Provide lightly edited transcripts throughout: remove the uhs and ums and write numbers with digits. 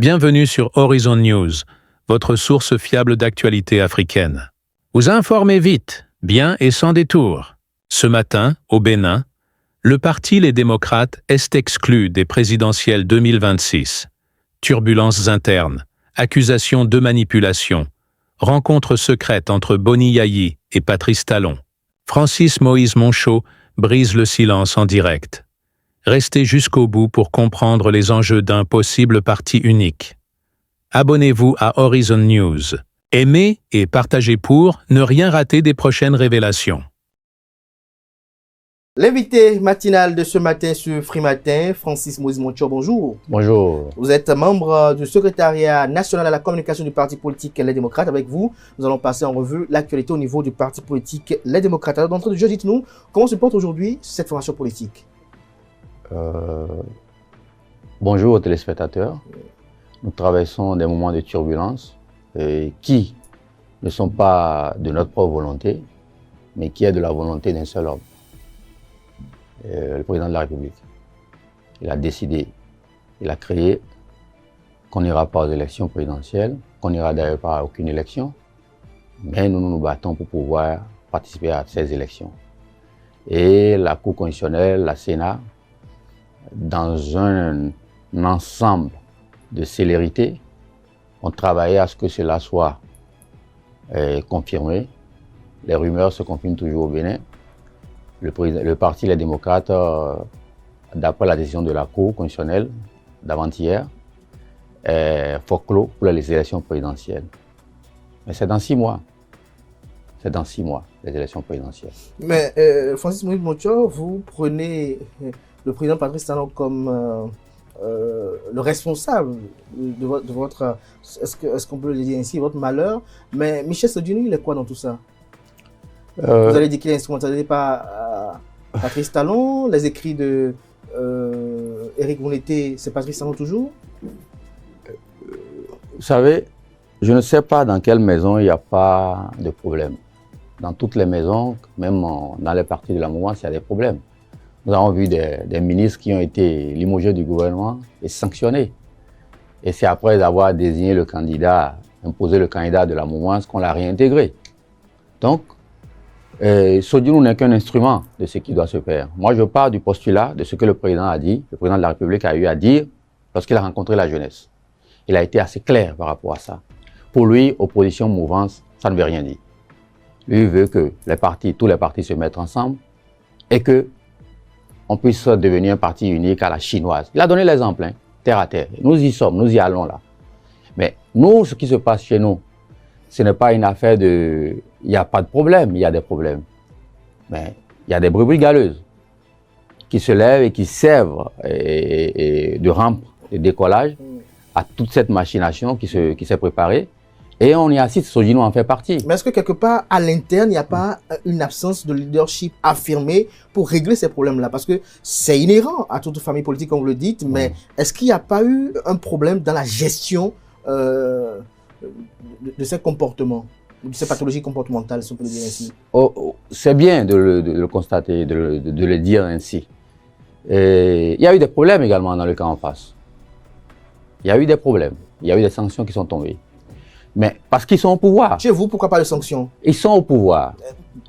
Bienvenue sur Horizon News, votre source fiable d'actualité africaine. Vous informez vite, bien et sans détour. Ce matin, au Bénin, le parti Les Démocrates est exclu des présidentielles 2026. Turbulences internes, accusations de manipulation, rencontre secrète entre Boni Yayi et Patrice Talon. Francis Moïse Monchot brise le silence en direct. Restez jusqu'au bout pour comprendre les enjeux d'un possible parti unique. Abonnez-vous à Horizon News. Aimez et partagez pour ne rien rater des prochaines révélations. L'invité matinal de ce matin sur Free Matin, Francis Moïse Monchot, bonjour. Bonjour. Vous êtes membre du secrétariat national à la communication du parti politique Les Démocrates. Avec vous, nous allons passer en revue l'actualité au niveau du parti politique Les Démocrates. Alors, d'entrée de jeu, dites-nous, comment se porte aujourd'hui cette formation politique? Bonjour aux téléspectateurs. Nous traversons des moments de turbulence qui ne sont pas de notre propre volonté, mais qui est de la volonté d'un seul homme, le président de la République. Il a décidé, il a créé qu'on n'ira pas aux élections présidentielles, qu'on n'ira d'ailleurs pas à aucune élection, mais nous nous battons pour pouvoir participer à ces élections. Et la Cour constitutionnelle, la Sénat, dans un ensemble de célérité, ont travaillé à ce que cela soit confirmé. Les rumeurs se confirment toujours au Bénin. Le parti Les Démocrates, d'après la décision de la Cour constitutionnelle d'avant-hier, est forclos pour les élections présidentielles. Mais c'est dans 6 mois. C'est dans 6 mois, les élections présidentielles. Mais Francis Moïse Monchot, vous prenez le président Patrice Talon comme le responsable de votre est-ce qu'on peut le dire ainsi, votre malheur. Mais Michel Sodinou, il est quoi dans tout ça? Vous allez dire qu'il est instrumentalisé par Patrice Talon, les écrits de Éric Mouneté, c'est Patrice Talon toujours? Vous savez, je ne sais pas dans quelle maison il n'y a pas de problème. Dans toutes les maisons, même dans les partis de la mouvance, il y a des problèmes. Nous avons vu des ministres qui ont été limogés du gouvernement et sanctionnés. Et c'est après avoir désigné le candidat, imposé le candidat de la mouvance qu'on l'a réintégré. Donc, Sodinou n'est qu'un instrument de ce qui doit se faire. Moi, je pars du postulat de ce que le président a dit, le président de la République a eu à dire lorsqu'il a rencontré la jeunesse. Il a été assez clair par rapport à ça. Pour lui, opposition, mouvance, ça ne veut rien dire. Lui veut que tous les partis se mettent ensemble et que on puisse devenir un parti unique à la chinoise. Il a donné l'exemple, hein, terre à terre. Nous y sommes, nous y allons là. Mais nous, ce qui se passe chez nous, ce n'est pas une affaire de... Il n'y a pas de problème, il y a des problèmes. Mais il y a des brebis galeuses qui se lèvent et qui servent de rampe de décollage à toute cette machination qui s'est préparée. Et on y assiste, Sodinou en fait partie. Mais est-ce que quelque part, à l'interne, il n'y a pas une absence de leadership affirmé pour régler ces problèmes-là? Parce que c'est inhérent à toute famille politique, comme vous le dites, mais est-ce qu'il n'y a pas eu un problème dans la gestion de ces comportements, de ces pathologies comportementales, si on peut le dire ainsi? C'est bien de le constater, de le dire ainsi. Et il y a eu des problèmes également dans le camp en face. Il y a eu des problèmes, il y a eu des sanctions qui sont tombées. Mais parce qu'ils sont au pouvoir. Chez vous, pourquoi pas de sanctions? Ils sont au pouvoir.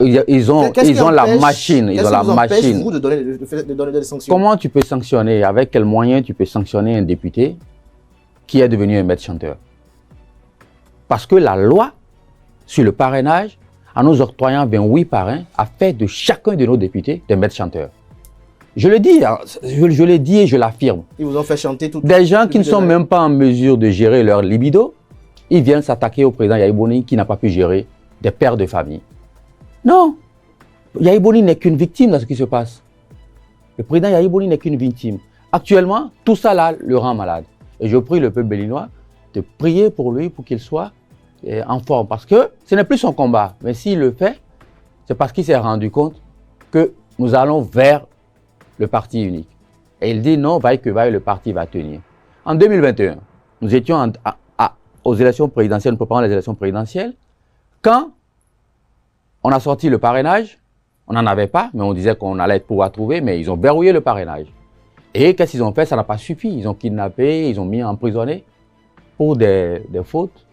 Ils ont la machine. Ils ont la machine. Vous de donner des sanctions? Comment tu peux sanctionner? Avec quels moyens tu peux sanctionner un député qui est devenu un maître chanteur? Parce que la loi sur le parrainage, en nous octroyant 28 parrains, a fait de chacun de nos députés des maîtres chanteurs. Je le dis, je le dis et je l'affirme. Ils vous ont fait chanter tout. Des gens qui ne sont même pas en mesure de gérer leur libido, ils viennent s'attaquer au président Yayi Boni qui n'a pas pu gérer des pères de famille. Non, Yayi Boni n'est qu'une victime dans ce qui se passe. Le président Yayi Boni n'est qu'une victime. Actuellement, tout ça là le rend malade. Et je prie le peuple béninois de prier pour lui, pour qu'il soit en forme. Parce que ce n'est plus son combat. Mais s'il le fait, c'est parce qu'il s'est rendu compte que nous allons vers le parti unique. Et il dit non, vaille que vaille, le parti va tenir. En 2021, nous étions aux élections présidentielles, nous préparons les élections présidentielles. Quand on a sorti le parrainage, on n'en avait pas, mais on disait qu'on allait pouvoir trouver, mais ils ont verrouillé le parrainage. Et qu'est-ce qu'ils ont fait? Ça n'a pas suffi. Ils ont kidnappé, ils ont mis emprisonné. pour des fautes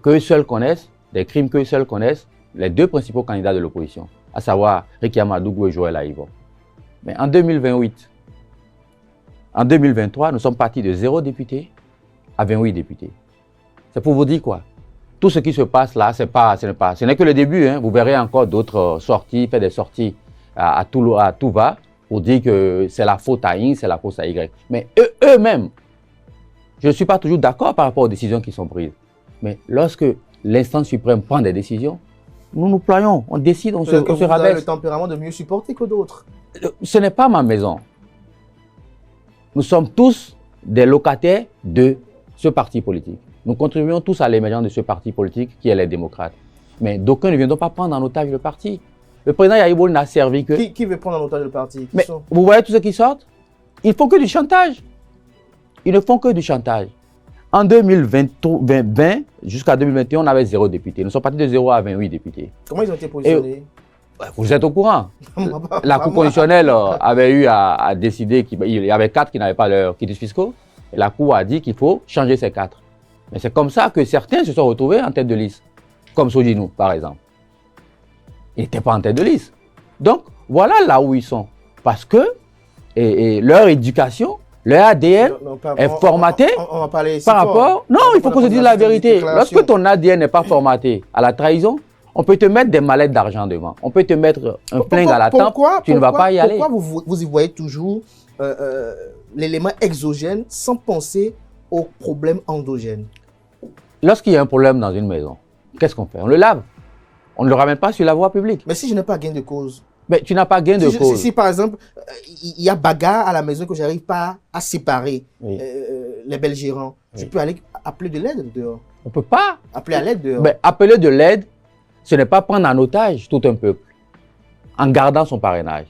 qu'eux seuls connaissent, des crimes qu'eux seuls connaissent, les deux principaux candidats de l'opposition, à savoir Ricky Amadougou et Joël Aïvo. Mais en 2028, en 2023, nous sommes partis de 0 député à 28 députés. C'est pour vous dire quoi? Tout ce qui se passe là, ce n'est que le début. Hein. Vous verrez encore d'autres sorties, faire des sorties à tout va pour dire que c'est la faute à X, c'est la faute à Y. Mais eux-mêmes, je ne suis pas toujours d'accord par rapport aux décisions qui sont prises. Mais lorsque l'instance suprême prend des décisions, nous nous ployons, on décide, on se rabaisse. Vous avez le tempérament de mieux supporter que d'autres. Ce n'est pas ma maison. Nous sommes tous des locataires de ce parti politique. Nous contribuons tous à l'émergence de ce parti politique qui est les démocrates. Mais d'aucuns ne viendront pas prendre en otage le parti. Le président Yahibo n'a servi que... Qui veut prendre en otage le parti? Mais vous voyez tous ceux qui sortent? Ils font que du chantage. Ils ne font que du chantage. En 2020 jusqu'à 2021, on avait 0 député. Nous sommes partis de 0 à 28 députés. Comment ils ont été positionnés? Vous êtes au courant. La Cour constitutionnelle avait eu à décider qu'il y avait 4 qui n'avaient pas leurs quitus fiscaux. Et la Cour a dit qu'il faut changer ces 4. Mais c'est comme ça que certains se sont retrouvés en tête de liste. Comme Sodinou, par exemple. Ils n'étaient pas en tête de liste. Donc, voilà là où ils sont. Parce que leur éducation, leur ADN est formaté on va parler par rapport... Non, il faut qu'on se dise la vérité. Lorsque ton ADN n'est pas formaté à la trahison, on peut te mettre des mallettes d'argent devant. On peut te mettre un flingue à la tempe. Tu ne vas pas y aller. Pourquoi vous y voyez toujours l'élément exogène sans penser aux problèmes endogènes? Lorsqu'il y a un problème dans une maison, qu'est-ce qu'on fait? On le lave. On ne le ramène pas sur la voie publique. Mais si je n'ai pas gain de cause? Mais tu n'as pas gain de cause. Si par exemple, il y a bagarre à la maison que je n'arrive pas à séparer les belgérants, je peux aller appeler de l'aide dehors. On ne peut pas. Appeler à l'aide dehors. Mais appeler de l'aide, ce n'est pas prendre en otage tout un peuple en gardant son parrainage.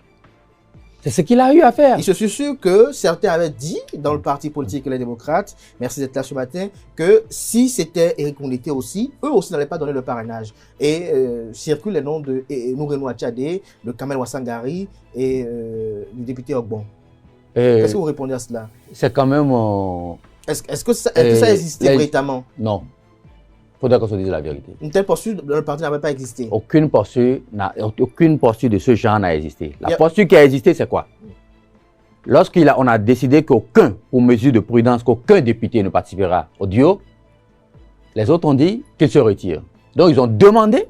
C'est ce qu'il a eu à faire. Et je suis sûr que certains avaient dit dans le parti politique Les Démocrates, merci d'être là ce matin, que si c'était Éric Koundété aussi, eux aussi n'allaient pas donner le parrainage. Et circulent les noms de Noureno Tchadé, de Kamel Ouassangari et du député Ogbon. Qu'est-ce que vous répondez à cela? C'est quand même... Est-ce que ça existait véritablement? Non. Il faudrait qu'on se dise la vérité. Une telle posture dans le parti n'avait pas existé. Aucune posture de ce genre n'a existé. La posture qui a existé, c'est quoi? Lorsqu'on a décidé qu'aucun, pour mesure de prudence, qu'aucun député ne participera au duo, les autres ont dit qu'ils se retirent. Donc ils ont demandé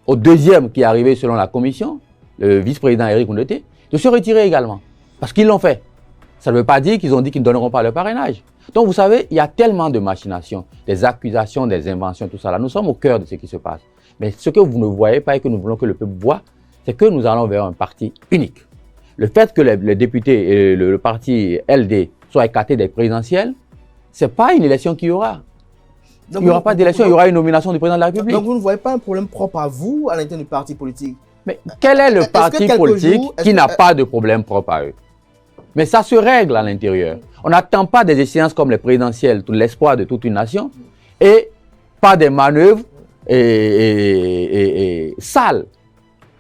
au deuxième qui est arrivé selon la commission, le vice-président Éric Koundété, de se retirer également. Parce qu'ils l'ont fait. Ça ne veut pas dire qu'ils ont dit qu'ils ne donneront pas le parrainage. Donc, vous savez, il y a tellement de machinations, des accusations, des inventions, tout ça là. Nous sommes au cœur de ce qui se passe. Mais ce que vous ne voyez pas et que nous voulons que le peuple voit, c'est que nous allons vers un parti unique. Le fait que les députés et le parti LD soient écartés des présidentielles, ce n'est pas une élection qu'il y aura. Il n'y aura pas d'élection, il y aura une nomination du président de la République. Donc, vous ne voyez pas un problème propre à vous, à l'intérieur du parti politique? Mais quel est le parti politique qui n'a pas de problème propre à eux? Mais ça se règle à l'intérieur. On n'attend pas des échéances comme les présidentielles, tout l'espoir de toute une nation, et pas des manœuvres sales.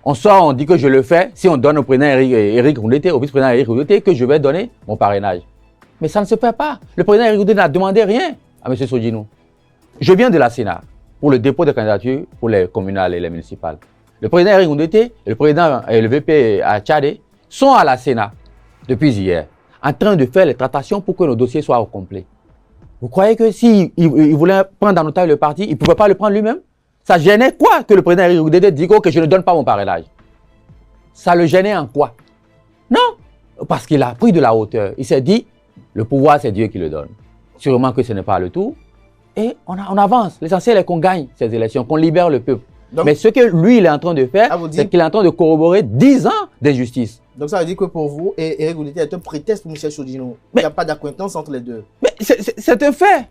On sort, on dit que je le fais, si on donne au président Éric Koundété, au vice-président Éric Koundété, que je vais donner mon parrainage. Mais ça ne se fait pas. Le président Éric Koundété n'a demandé rien à M. Sodinou. Je viens de la Sénat pour le dépôt de candidature pour les communales et les municipales. Le président Éric Koundété et le président et le VP à Tchadé sont à la Sénat depuis hier, en train de faire les tractations pour que nos dossiers soient au complet. Vous croyez que s'il voulait prendre en otage le parti, il ne pouvait pas le prendre lui-même? Ça gênait quoi que le président Éric Koundété dise que je ne donne pas mon parrainage? Ça le gênait en quoi? Non, parce qu'il a pris de la hauteur. Il s'est dit, le pouvoir c'est Dieu qui le donne. Sûrement que ce n'est pas le tout. Et on avance. L'essentiel est qu'on gagne ces élections, qu'on libère le peuple. Donc, mais ce que lui, il est en train de faire, c'est qu'il est en train de corroborer 10 ans d'injustice. Donc ça veut dire que pour vous, Éric Koundété est un prétexte pour Michel Sodinou. Il n'y a pas d'acquaintance entre les deux. Mais c'est un fait.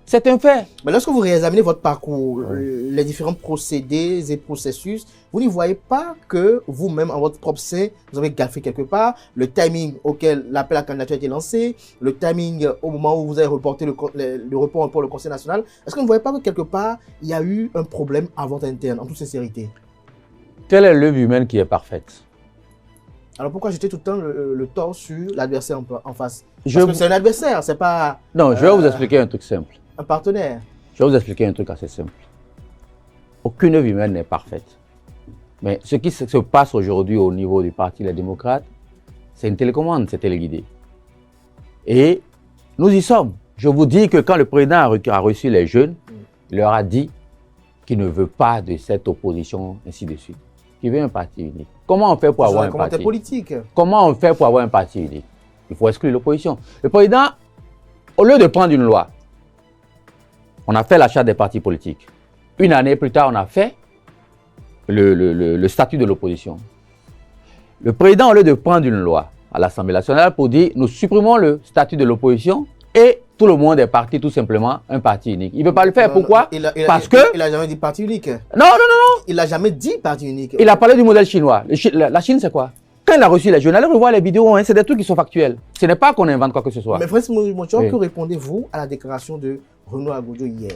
C'est un fait. Mais lorsque vous réexaminez votre parcours, les différents procédés et processus, vous n'y voyez pas que vous-même, en votre propre sein, vous avez gaffé quelque part, le timing auquel l'appel à candidature a été lancé, le timing au moment où vous avez reporté le report pour le Conseil national. Est-ce que vous ne voyez pas que quelque part, il y a eu un problème à votre interne, en toute sincérité? Quelle est l'œuvre humaine qui est parfaite? Alors pourquoi jeter tout le temps le tort sur l'adversaire en face? Je Parce que vous- c'est un adversaire, c'est pas Non, je vais vous expliquer un truc simple. un partenaire. Je vais vous expliquer un truc assez simple. Aucune œuvre humaine n'est parfaite. Mais ce qui se passe aujourd'hui au niveau du Parti Les Démocrates, c'est une télécommande, c'est téléguidé. Et nous y sommes. Je vous dis que quand le président a reçu les jeunes, il leur a dit qu'il ne veut pas de cette opposition, ainsi de suite. Il veut un parti unique. Comment on fait pour avoir un commentaire parti? politique. Comment on fait pour avoir un parti unique? Il faut exclure l'opposition. Le président, au lieu de prendre une loi, on a fait l'achat des partis politiques. Une année plus tard, on a fait le statut de l'opposition. Le président, au lieu de prendre une loi à l'Assemblée nationale pour dire nous supprimons le statut de l'opposition et tout le monde est parti tout simplement un parti unique. Il ne peut pas le faire. Pourquoi? Parce que... Il n'a jamais dit parti unique. Non, non, non, non. Il n'a jamais dit parti unique. Il a parlé du modèle chinois. La Chine, c'est quoi? Quand il a reçu les jeunes, allez revoir les vidéos, hein, c'est des trucs qui sont factuels. Ce n'est pas qu'on invente quoi que ce soit. Mais Francis Monchor, Oui. que répondez-vous à la déclaration de Renaud Agbojo hier?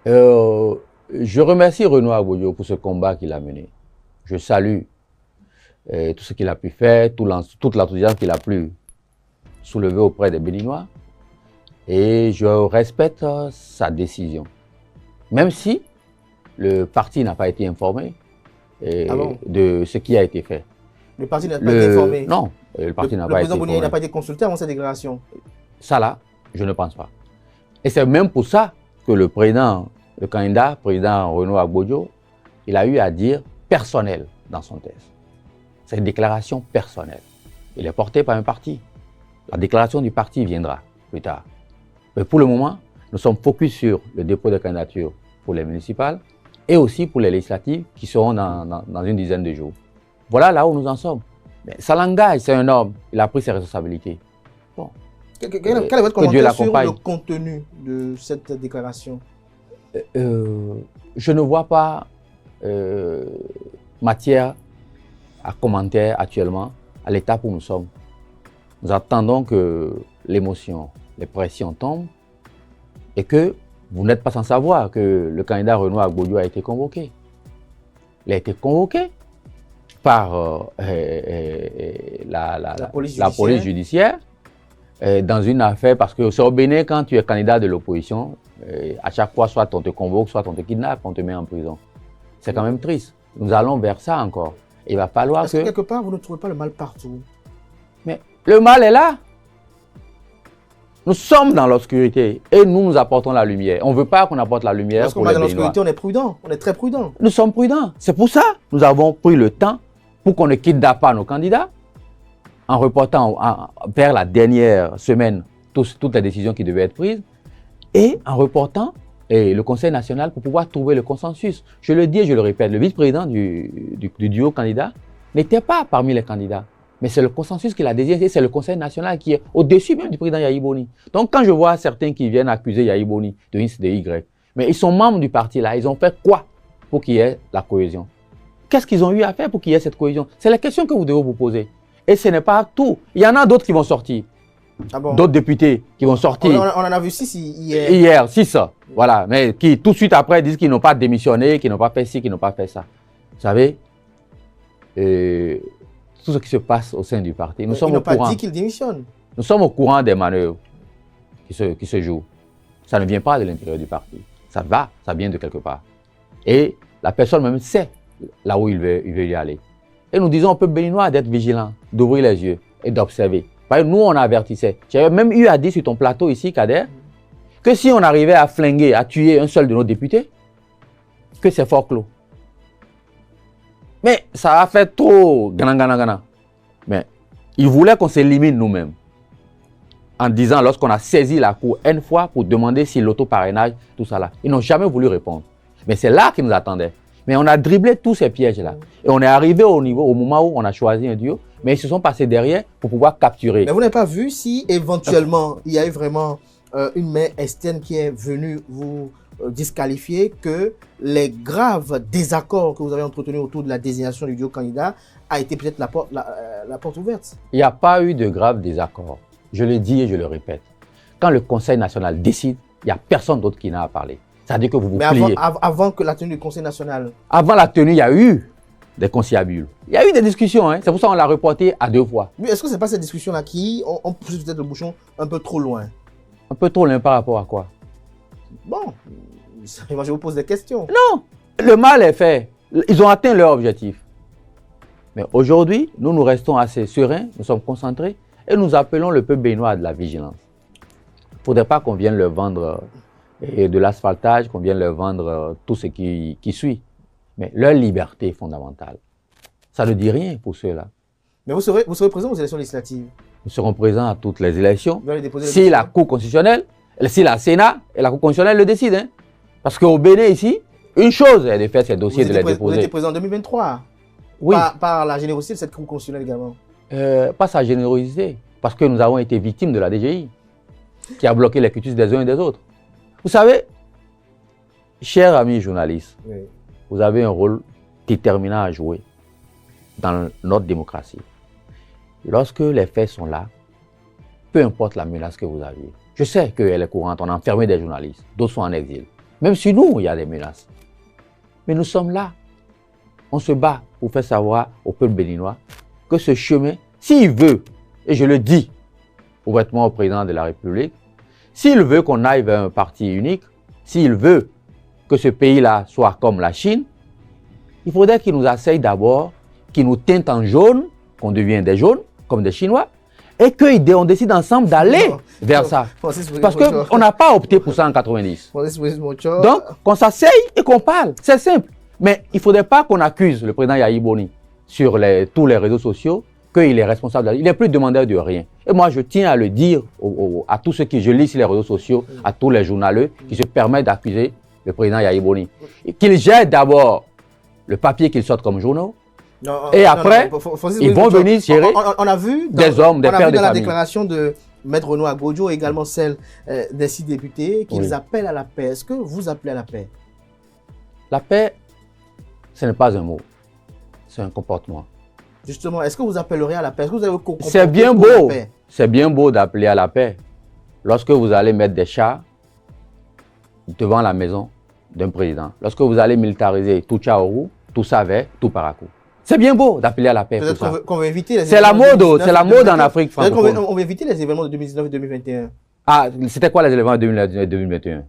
Je remercie Renaud Agbojo pour ce combat qu'il a mené. Je salue tout ce qu'il a pu faire, toute l'enthousiasme qu'il a pu soulever auprès des Béninois. Et je respecte sa décision. Même si le parti n'a pas été informé Ah bon? de ce qui a été fait. Le parti n'a pas été informé. Non, le parti n'a Le pas été président Boni informé. n'a pas été consulté avant cette déclaration. Ça là, je ne pense pas. Et c'est même pour ça que le président, le candidat, président Renaud Agbojo, il a eu à dire personnel dans son texte. C'est une déclaration personnelle. Il est porté par un parti. La déclaration du parti viendra plus tard. Mais pour le moment, nous sommes focus sur le dépôt de candidature pour les municipales et aussi pour les législatives qui seront dans une dizaine de jours. Voilà là où nous en sommes. Mais ça l'engage, c'est un homme. Il a pris ses responsabilités. Bon. Quel est votre Que Dieu commentaire sur l'accompagne. le contenu de cette déclaration? Je ne vois pas matière à commentaire actuellement à l'étape où nous sommes. Nous attendons que l'émotion, les pressions tombent et que vous n'êtes pas sans savoir que le candidat Renaud Agbojo a été convoqué. Il a été convoqué par la police judiciaire dans une affaire, parce que c'est au Bénin, quand tu es candidat de l'opposition, à chaque fois, soit on te convoque, soit on te kidnappe, on te met en prison. C'est quand même triste. Nous allons vers ça encore. Il va falloir Est-ce que quelque part, vous ne trouvez pas le mal partout? Mais le mal est là. Nous sommes dans l'obscurité et nous apportons la lumière. On ne veut pas qu'on apporte la lumière Parce qu'on pour va les dans Béninois. l'obscurité, on est prudent, on est très prudent. Nous sommes prudents. C'est pour ça que nous avons pris le temps pour qu'on ne kidnappe pas nos candidats en reportant vers la dernière semaine toutes les décisions qui devaient être prises et en reportant le Conseil national pour pouvoir trouver le consensus. Je le dis et je le répète, le vice-président du duo candidat n'était pas parmi les candidats. Mais c'est le consensus qu'il a désigné, c'est le Conseil national qui est au-dessus même du président Yahi Boni. Donc quand je vois certains qui viennent accuser Yahi Boni de X, de Y, mais ils sont membres du parti là, ils ont fait quoi pour qu'il y ait la cohésion? Qu'est-ce qu'ils ont eu à faire pour qu'il y ait cette cohésion? C'est la question que vous devez vous poser. Et ce n'est pas tout. Il y en a d'autres qui vont sortir. Ah bon? D'autres députés qui vont sortir. On en a vu 6 hier. Hier, 6. Voilà. Mais qui tout de suite après disent qu'ils n'ont pas démissionné, qu'ils n'ont pas fait ci, qu'ils n'ont pas fait ça. Vous savez, tout ce qui se passe au sein du parti, nous sommes Ils au n'ont pas courant. dit qu'ils démissionnent. Nous sommes au courant des manœuvres qui se jouent. Ça ne vient pas de l'intérieur du parti. Ça vient de quelque part. Et la personne même sait là où il veut y aller. Et nous disons au peuple béninois d'être vigilant, d'ouvrir les yeux et d'observer. Parce que nous, on avertissait. J'avais même eu à dire sur ton plateau ici, Kader, que si on arrivait à flinguer, à tuer un seul de nos députés, que c'est fort clos. Mais ça a fait trop gana. Mais ils voulaient qu'on s'élimine nous-mêmes. En disant, lorsqu'on a saisi la cour une fois pour demander si l'autoparrainage, tout ça là, ils n'ont jamais voulu répondre. Mais c'est là qu'ils nous attendaient. Mais on a dribblé tous ces pièges-là. Et on est arrivé au moment où on a choisi un duo, mais ils se sont passés derrière pour pouvoir capturer. Mais vous n'avez pas vu si éventuellement il y a eu vraiment une main externe qui est venue vous disqualifier, que les graves désaccords que vous avez entretenus autour de la désignation du duo candidat a été peut-être la porte ouverte? Il n'y a pas eu de grave désaccord. Je le dis et je le répète. Quand le Conseil national décide, il n'y a personne d'autre qui n'a à parler. C'est-à-dire que vous vous Mais pliez. avant que la tenue du Conseil national. Avant la tenue, il y a eu des conciliabules. Il y a eu des discussions, hein. C'est pour ça qu'on l'a reporté à 2 fois. Mais est-ce que c'est pas cette discussion-là qui on pousse peut-être le bouchon un peu trop loin? Un peu trop loin par rapport à quoi? Bon, moi je vous pose des questions. Non, le mal est fait. Ils ont atteint leur objectif. Mais aujourd'hui, nous restons assez sereins, nous sommes concentrés et nous appelons le peuple béninois à de la vigilance. Il ne faudrait pas qu'on vienne leur vendre de l'asphaltage, qu'on vienne leur vendre tout ce qui suit. Mais leur liberté est fondamentale. Ça ne dit rien pour ceux-là. Mais vous serez présent aux élections législatives? Nous serons présents à toutes les élections. Vous allez déposer le Si dossier? la Cour constitutionnelle, si la Sénat et la Cour constitutionnelle le décident. Hein. Parce qu'au Bénin ici, une chose est de faire ces dossiers, de les déposer. Vous étiez présent en 2023? Oui. Par la générosité de cette Cour constitutionnelle également? Pas sa générosité, parce que nous avons été victimes de la DGI, qui a bloqué les quitus des uns et des autres. Vous savez, chers amis journalistes, Oui. vous avez un rôle déterminant à jouer dans notre démocratie. Lorsque les faits sont là, peu importe la menace que vous aviez, je sais qu'elle est courante, on a enfermé des journalistes, d'autres sont en exil. Même si nous, il y a des menaces. Mais nous sommes là. On se bat pour faire savoir au peuple béninois que ce chemin, s'il veut, et je le dis ouvertement au président de la République, s'il veut qu'on aille vers un parti unique, s'il veut que ce pays-là soit comme la Chine, il faudrait qu'il nous asseye d'abord, qu'il nous teinte en jaune, qu'on devienne des jaunes, comme des Chinois, et qu'on décide ensemble d'aller vers ça. Parce qu'on n'a pas opté pour ça en 90. Donc, qu'on s'asseye et qu'on parle. C'est simple. Mais il ne faudrait pas qu'on accuse le président Yahya Boni sur tous les réseaux sociaux qu'il est responsable. Il n'est plus demandeur de rien. Et moi, je tiens à le dire à tous ceux qui je lis sur les réseaux sociaux, à tous les journaleux qui se permettent d'accuser le président Yahya Boni. Qu'ils jettent d'abord le papier qu'ils sortent comme journaux. Et après, ils vont venir gérer on a vu des hommes, des pères de famille. On a vu dans la déclaration de Maître Renaud Agodjo, également celle des 6 députés, qu'ils appellent à la paix. Est-ce que vous appelez à la paix? La paix, ce n'est pas un mot, c'est un comportement. Justement, est-ce que vous appellerez à la paix? Est-ce que vous avez C'est bien beau, c'est bien beau d'appeler à la paix. Lorsque vous allez mettre des chars devant la maison d'un président, lorsque vous allez militariser tout Tchaourou, tout Savé, tout Parakou. C'est bien beau d'appeler à la paix. Peut-être qu'on va éviter les c'est la mode en Afrique francophone. On va éviter les événements de 2019 et 2021. Ah, c'était quoi les événements de 2019 et 2021?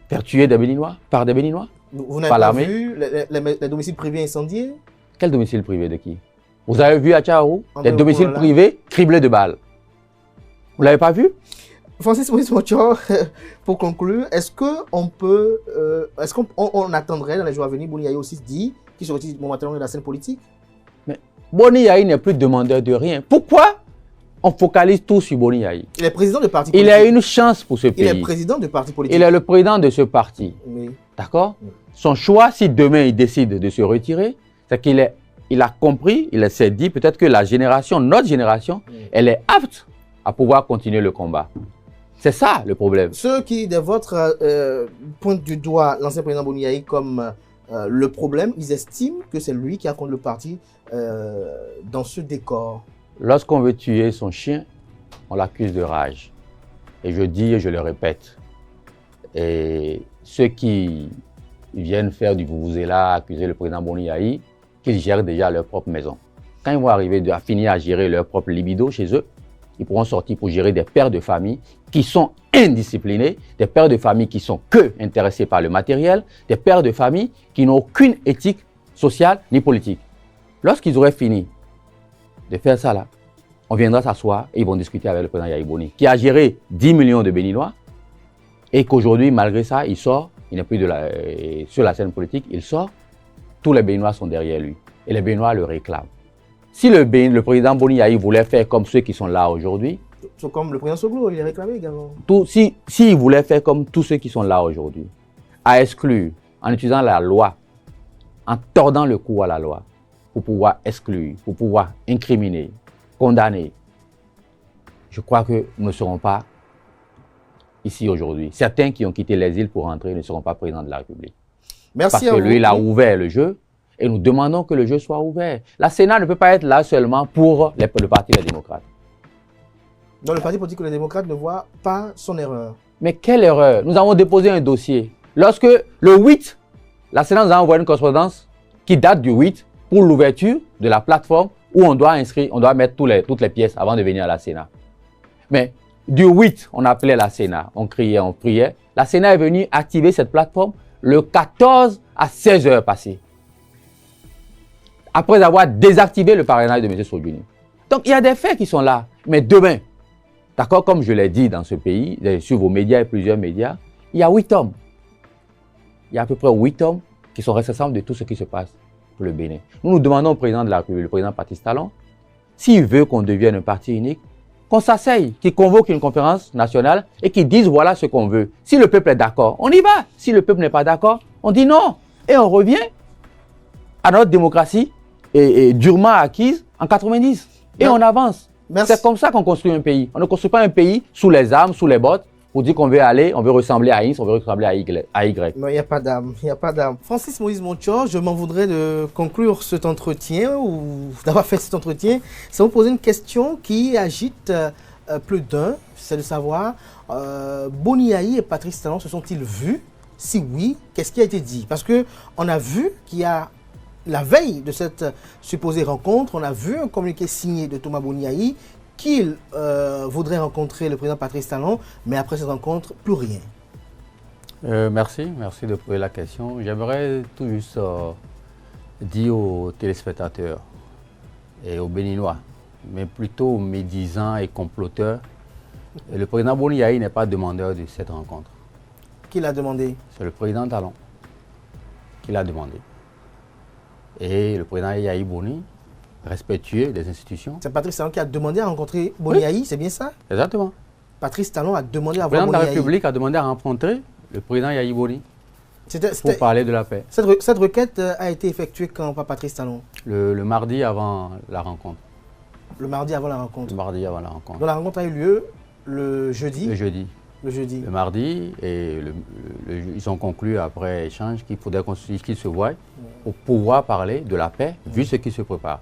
Faire tuer des Béninois par des Béninois? Vous n'avez pas vu les domiciles privés incendiés? Quel domicile privé de qui? Vous avez vu à Tchaourou les domiciles privés criblés de balles? Vous ne l'avez pas vu? Francis Moïse Mocho, pour conclure, est-ce qu'on attendrait dans les jours à venir, Boni Yayi aussi dit qu'il se retire momentanément de la scène politique? Mais Boni Yayi n'est plus demandeur de rien. Pourquoi on focalise tout sur Boni Yayi? Il est président de parti politique. Il a une chance pour ce pays. Il est président de parti politique. Il est le président de ce parti. Oui. D'accord? Oui. Son choix, si demain il décide de se retirer, c'est qu'il a compris, il s'est dit peut-être que la génération, notre génération, elle est apte à pouvoir continuer le combat. C'est ça le problème. Ceux qui, de votre pointent du doigt l'ancien président Boni Yayi comme le problème, ils estiment que c'est lui qui a conduit le parti dans ce décor. Lorsqu'on veut tuer son chien, on l'accuse de rage. Et je dis et je le répète, et ceux qui viennent faire du vuvuzela, accuser le président Boni Yayi, qu'ils gèrent déjà leur propre maison. Quand ils vont arriver à finir à gérer leur propre libido chez eux, ils pourront sortir pour gérer des pères de famille qui sont indisciplinés, des pères de famille qui sont que intéressés par le matériel, des pères de famille qui n'ont aucune éthique sociale ni politique. Lorsqu'ils auraient fini de faire ça là, on viendra s'asseoir et ils vont discuter avec le président Yahya Boni, qui a géré 10 millions de Béninois et qu'aujourd'hui, malgré ça, il sort, il n'est plus sur la scène politique, il sort, tous les Béninois sont derrière lui et les Béninois le réclament. Si le président Boni Yayi voulait faire comme ceux qui sont là aujourd'hui, comme le président Soglo, il est réclamé également. S'il voulait faire comme tous ceux qui sont là aujourd'hui, à exclure, en utilisant la loi, en tordant le cou à la loi, pour pouvoir exclure, pour pouvoir incriminer, condamner, je crois que nous ne serons pas ici aujourd'hui. Certains qui ont quitté les îles pour rentrer ne seront pas présidents de la République. Merci. Parce que lui, il a ouvert le jeu. Et nous demandons que le jeu soit ouvert. La Sénat ne peut pas être là seulement pour le Parti des démocrates. Donc le Parti politique des démocrates ne voit pas son erreur. Mais quelle erreur? Nous avons déposé un dossier. Lorsque le 8, la Sénat nous a envoyé une correspondance qui date du 8 pour l'ouverture de la plateforme où on doit mettre toutes les pièces avant de venir à la Sénat. Mais du 8, on appelait la Sénat, on criait, on priait. La Sénat est venue activer cette plateforme le 14 à 16 heures passées, après avoir désactivé le parrainage de M. Sojourny. Donc, il y a des faits qui sont là. Mais demain, d'accord, comme je l'ai dit dans ce pays, sur vos médias et plusieurs médias, il y a 8 hommes. Il y a à peu près 8 hommes qui sont responsables de tout ce qui se passe pour le Bénin. Nous demandons au président de la République, le président Patrice Talon, s'il veut qu'on devienne un parti unique, qu'on s'asseye, qu'il convoque une conférence nationale et qu'il dise voilà ce qu'on veut. Si le peuple est d'accord, on y va. Si le peuple n'est pas d'accord, on dit non. Et on revient à notre démocratie et durement acquise en 90. Et on avance. C'est comme ça qu'on construit un pays. On ne construit pas un pays sous les armes, sous les bottes, pour dire qu'on veut aller, on veut ressembler à X, on veut ressembler à Y. Non, il n'y a pas d'âme, il n'y a pas d'âme. Francis Moïse Montchor, je m'en voudrais de conclure cet entretien, ou d'avoir fait cet entretien, sans vous poser une question qui agite plus d'un, c'est de savoir, Boni Yayi et Patrice Talon se sont-ils vus? Si oui, qu'est-ce qui a été dit? Parce qu'on a vu qu'il y a, la veille de cette supposée rencontre, on a vu un communiqué signé de Thomas Boni Yayi qu'il voudrait rencontrer le président Patrice Talon, mais après cette rencontre, plus rien. Merci de poser la question. J'aimerais tout juste dire aux téléspectateurs et aux Béninois, mais plutôt aux médisants et comploteurs, le président Boni Yayi n'est pas demandeur de cette rencontre. Qui l'a demandé? C'est le président Talon qui l'a demandé. Et le président Yayi Boni, respectueux des institutions. C'est Patrice Talon qui a demandé à rencontrer Boni Yayi, c'est bien ça? Exactement. Patrice Talon a demandé à voir Boni Yayi. Le président de la République a demandé à rencontrer le président Yayi Boni pour parler de la paix. Cette requête a été effectuée quand par Patrice Talon? Le mardi avant la rencontre. Le mardi avant la rencontre? Le mardi avant la rencontre. Donc la rencontre a eu lieu le jeudi? Le jeudi. Le jeudi. Le mardi, et ils ont conclu après échange qu'il faudrait qu'ils se voient pour pouvoir parler de la paix, vu ce qui se prépare,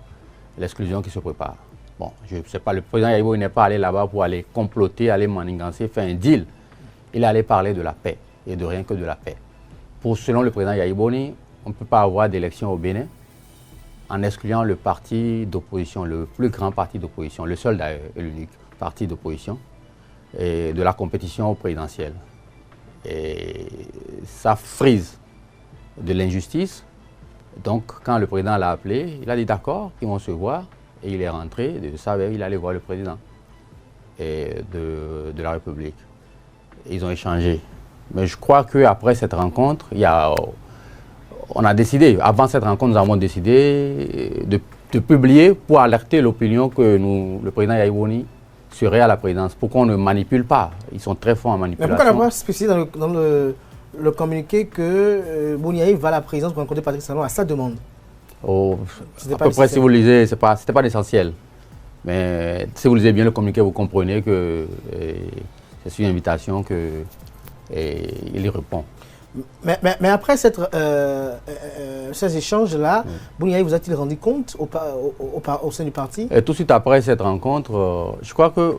l'exclusion qui se prépare. Bon, je ne sais pas, le président Yayi Boni n'est pas allé là-bas pour aller comploter, aller manigancer, faire un deal. Il est allé parler de la paix, et de rien que de la paix. Selon le président Yayi Boni, on ne peut pas avoir d'élection au Bénin en excluant le parti d'opposition, le plus grand parti d'opposition, le seul d'ailleurs et l'unique parti d'opposition, et de la compétition présidentielle. Et ça frise de l'injustice. Donc, quand le président l'a appelé, il a dit d'accord, ils vont se voir. Et il est rentré de ça, il allait voir le président de la République. Et ils ont échangé. Mais je crois qu'après cette rencontre, on a décidé, avant cette rencontre, nous avons décidé de publier pour alerter l'opinion que le président Yayi Boni serait à la présidence, pour qu'on ne manipule pas. Ils sont très forts en manipulation. Mais pourquoi n'avoir spécifié dans le communiqué que Boni Yayi va à la présidence pour rencontrer Patrice Talon à sa demande? À peu près, si vous lisez, ce n'était pas l'essentiel. Mais si vous lisez bien le communiqué, vous comprenez que c'est sur une invitation qu'il y répond. Mais après ces échanges-là, Boni Yayi vous a-t-il rendu compte au sein du parti? Et tout de suite après cette rencontre, je crois que,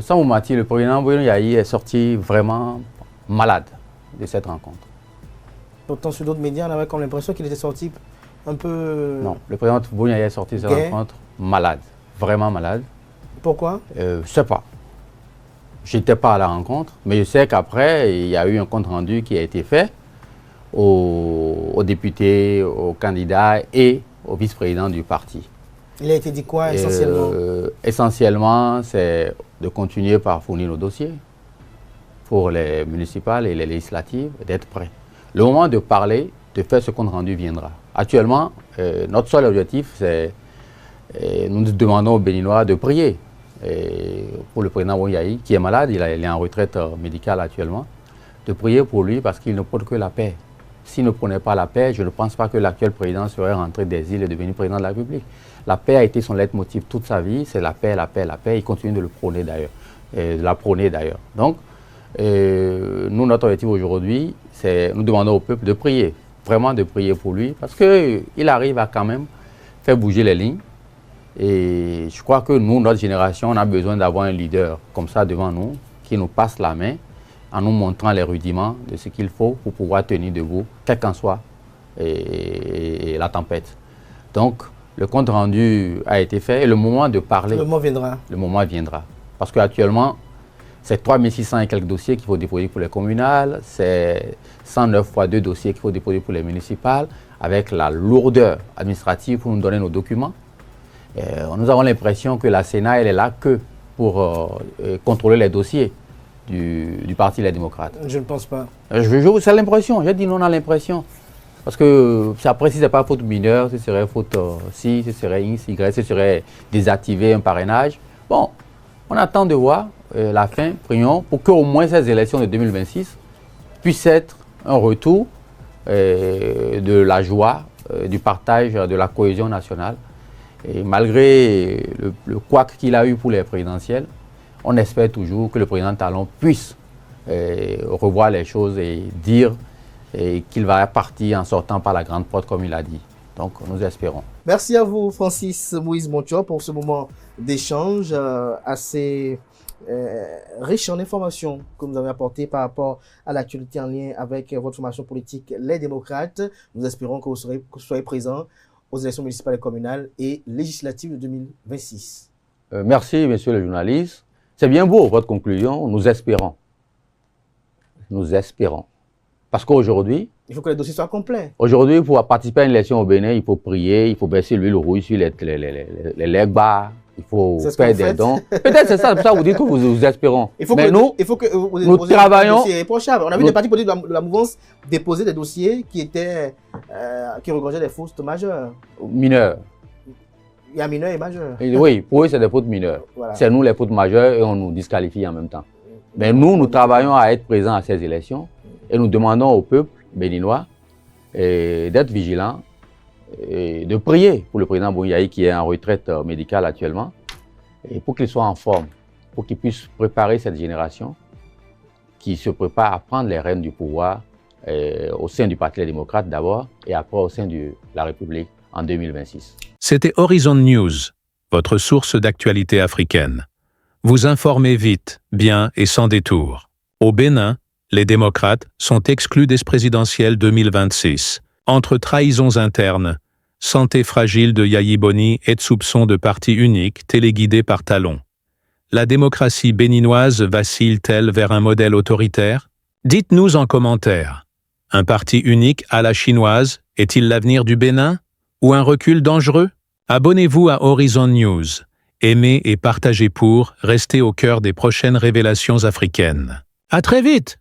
sans vous mentir, le président Boni Yayi est sorti vraiment malade de cette rencontre. Pourtant, sur d'autres médias, on avait comme l'impression qu'il était sorti un peu... Non, le président Boni Yayi est sorti de cette rencontre malade, vraiment malade. Pourquoi? Je ne sais pas. Je n'étais pas à la rencontre, mais je sais qu'après, il y a eu un compte rendu qui a été fait aux députés, aux candidats et au vice-président du parti. Il a été dit quoi essentiellement? Essentiellement, c'est de continuer par fournir nos dossiers pour les municipales et les législatives, d'être prêts. Le moment de parler, de faire ce compte rendu viendra. Actuellement, notre seul objectif, c'est nous demandons aux Béninois de prier. Et pour le président Boni Yayi, qui est malade, il est en retraite médicale actuellement, de prier pour lui parce qu'il ne porte que la paix. S'il ne prenait pas la paix, je ne pense pas que l'actuel président serait rentré des îles et devenu président de la République. La paix a été son leitmotiv toute sa vie, c'est la paix, la paix, la paix. Il continue de le prôner d'ailleurs, de la prôner d'ailleurs. Donc, nous, notre objectif aujourd'hui, c'est nous demandons au peuple de prier, vraiment de prier pour lui, parce qu'il arrive à quand même faire bouger les lignes. Et je crois que nous, notre génération, on a besoin d'avoir un leader comme ça devant nous, qui nous passe la main en nous montrant les rudiments de ce qu'il faut pour pouvoir tenir debout, quel qu'en soit et la tempête. Donc, le compte rendu a été fait et le moment de parler. Le moment viendra. Le moment viendra. Parce qu'actuellement, c'est 3600 et quelques dossiers qu'il faut déposer pour les communales, c'est 109 fois 2 dossiers qu'il faut déposer pour les municipales, avec la lourdeur administrative pour nous donner nos documents. Nous avons l'impression que la Sénat, elle est là que pour contrôler les dossiers du Parti Les Démocrates. Je ne pense pas. C'est l'impression, j'ai dit non, on a l'impression. Parce que après, si ce n'est pas faute mineure, ce serait faute si, ce serait X, Y, ce serait désactiver un parrainage. Bon, on attend de voir la fin, prions, pour qu'au moins ces élections de 2026 puissent être un retour de la joie, du partage, de la cohésion nationale. Et malgré le couac qu'il a eu pour les présidentielles, on espère toujours que le président Talon puisse revoir les choses et dire qu'il va partir en sortant par la grande porte comme il a dit. Donc nous espérons. Merci à vous Francis Moïse Monthior pour ce moment d'échange assez riche en informations que vous avez apportées par rapport à l'actualité en lien avec votre formation politique Les Démocrates. Nous espérons que vous soyez présent aux élections municipales et communales et législatives de 2026. Merci, monsieur le journaliste. C'est bien beau, votre conclusion. Nous espérons. Nous espérons. Parce qu'aujourd'hui... Il faut que les dossiers soient complets. Aujourd'hui, pour participer à une élection au Bénin, il faut prier, il faut baisser l'huile rouge sur les legs-bas, il faut faire des dons. Peut-être c'est ça, c'est pour ça que vous dites que vous espérons. Mais nous travaillons... On a vu des partis politiques de la mouvance déposer des dossiers qui regorgeaient des fautes majeures. Mineurs. Il y a mineurs et majeurs. Oui, pour eux, c'est des fautes mineures. Voilà. C'est nous les fautes majeures et on nous disqualifie en même temps. Mais nous travaillons à être présents à ces élections et nous demandons au peuple béninois d'être vigilants et de prier pour le président Bounyaï qui est en retraite médicale actuellement et pour qu'il soit en forme, pour qu'il puisse préparer cette génération qui se prépare à prendre les rênes du pouvoir au sein du Parti Les Démocrates d'abord et après au sein de la République en 2026. C'était Horizon News, votre source d'actualité africaine. Vous informez vite, bien et sans détour. Au Bénin, les démocrates sont exclus des présidentielles 2026. Entre trahisons internes, santé fragile de Yayi Boni et soupçons de parti unique téléguidé par Talon. La démocratie béninoise vacille-t-elle vers un modèle autoritaire? Dites-nous en commentaire. Un parti unique à la chinoise est-il l'avenir du Bénin? Ou un recul dangereux? Abonnez-vous à Horizon News. Aimez et partagez pour rester au cœur des prochaines révélations africaines. À très vite!